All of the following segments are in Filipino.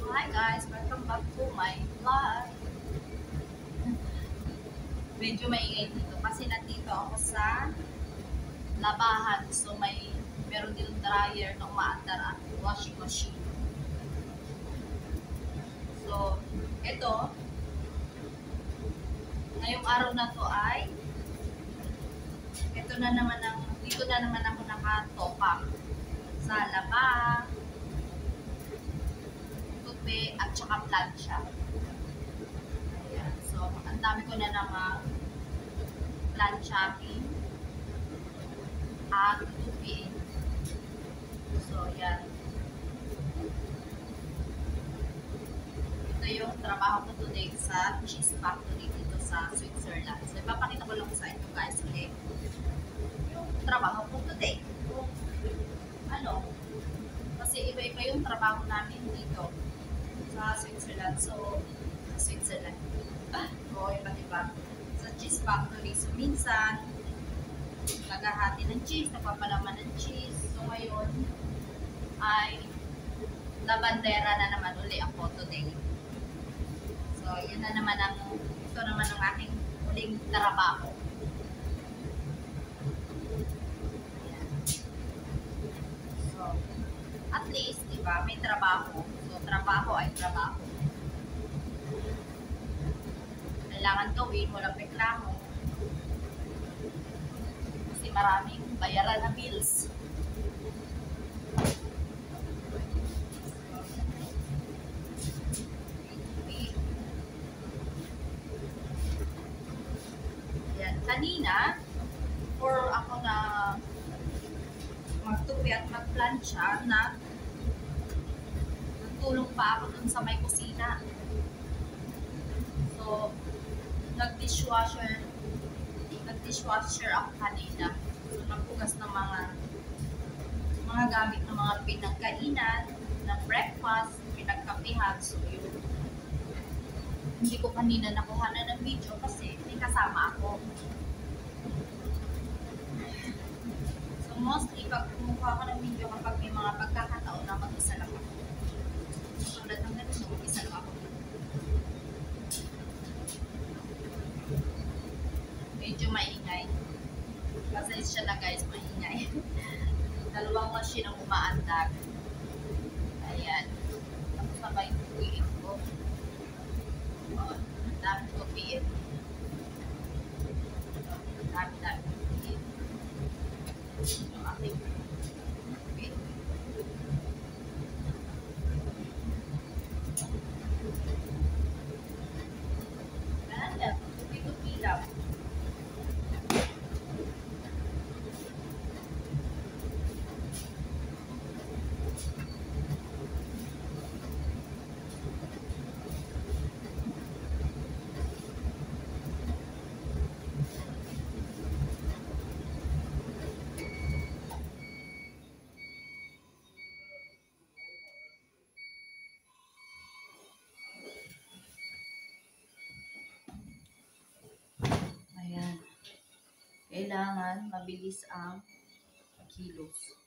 Hi guys, welcome back to my vlog. Medyo maingay dito kasi nandito ako sa labahan. So meron din dryer na umaandar at washing machine. So, ito, ngayong araw na to ay dito na naman ako nakatopak sa laba, tupi at saka plancha. Ayan. So, ang dami ko na namang planchating at tupi. So, yan. Ito yung trabaho ko today sa cheese factory dito sa Switzerland. So, ipapakita ko lang sa inyo guys ulit yung trabaho ko today. Kasi iba-iba yung trabaho namin dito sa Switzerland. So, sa Switzerland. Iba-iba. Sa cheese factory. So, minsan, naghahati ng cheese, nagpapalaman ng cheese. So, ngayon, ay labandera na naman uli ako today. So, ito naman ang aking uling trabaho. Ayan. So, at least, diba, may trabaho. So, trabaho ay trabaho. Kailangan gawin, walang reklamo. Kasi maraming bayaran na bills. Kanina, for ako na magtupi at magplancha, nagtulong pa ako dun sa may kusina. So, nag-dishwasher ako kanina. So, nagpugas ng mga gamit ng mga pinagkainan, ng breakfast, pinagkapihan. So, yun. Hindi ko kanina nakuha ng video kasi may kasama ako. So, mostly, pag kumuha ko ng video kapag may mga pagkakataon na mag-isa lang ako. Tulad ng ganito, mag-isa lang ako. Medyo maingay. Pasensya na guys, maingay. Dalawang machine ang umaandag. Ayan. Tapos sabay tuwiin ko. Dami tuwiin. Dami tuwiin. Yung aking tuwiin. Ganda. Tuwi-tuwi lang. Kailangan mabilis ang kilos.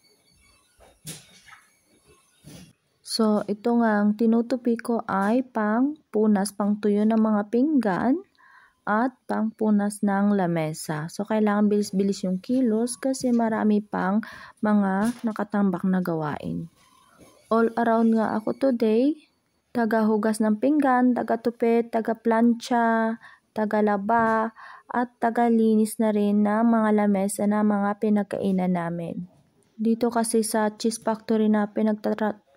So, ito nga ang tinutupi ko ay pang punas, pang tuyo ng mga pinggan at pang punas ng lamesa. So, kailangan bilis-bilis yung kilos kasi marami pang mga nakatambak na gawain. All around nga ako today, taga-hugas ng pinggan, taga-tupit, taga-plancha, taga-laba, at taga-linis na rin ng mga lamesa na mga pinagkainan namin. Dito kasi sa cheese factory na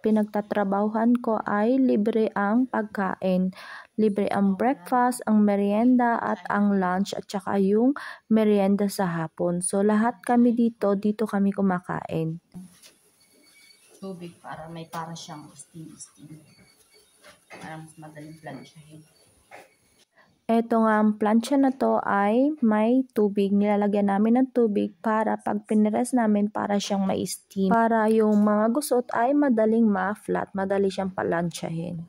pinagtatrabahuhan ko ay libre ang pagkain. Libre ang breakfast, ang merienda at ang lunch at saka yung merienda sa hapon. So lahat kami dito kami kumakain. Tubig para siyang steam. Para mas madaling planchahin. Eto nga ang plancha na to ay may tubig. Nilalagyan namin ng tubig para pag pinires namin para siyang may steam. Para yung mga gusot ay madaling ma-flat, madali siyang palansyahin.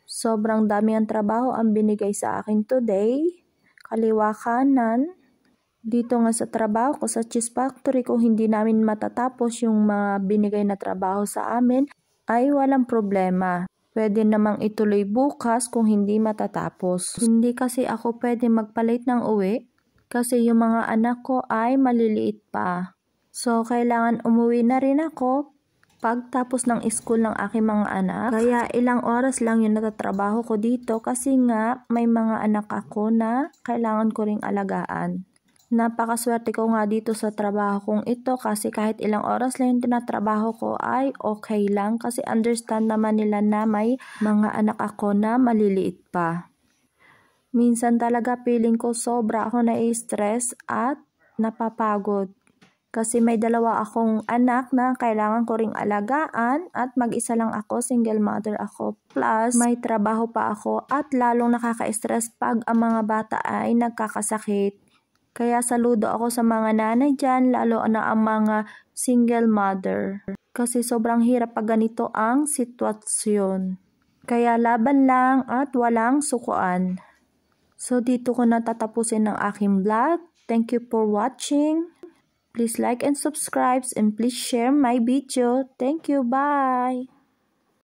Sobrang dami ang trabaho ang binigay sa akin today. Kaliwa kanan. Dito nga sa trabaho ko sa cheese factory, kung hindi namin matatapos yung mga binigay na trabaho sa amin, ay walang problema. Pwede namang ituloy bukas kung hindi matatapos. Hindi kasi ako pwede magpalit ng uwi kasi yung mga anak ko ay maliliit pa. So, kailangan umuwi na rin ako pagtapos ng school ng aking mga anak. Kaya ilang oras lang yung natatrabaho ko dito kasi nga may mga anak ako na kailangan ko ring alagaan. Napakaswerte ko nga dito sa trabaho kong ito kasi kahit ilang oras lang yung tinatrabaho ko ay okay lang kasi understand naman nila na may mga anak ako na maliliit pa. Minsan talaga feeling ko sobra ako na-stress at napapagod. Kasi may dalawa akong anak na kailangan ko ring alagaan at mag-isa lang ako, single mother ako. Plus, may trabaho pa ako at lalong nakaka-stress pag ang mga bata ay nagkakasakit. Kaya saludo ako sa mga nanay dyan, lalo na ang mga single mother. Kasi sobrang hirap pag ganito ang sitwasyon. Kaya laban lang at walang sukuan. So dito ko natatapusin ang aking vlog. Thank you for watching. Please like and subscribe and please share my video. Thank you. Bye!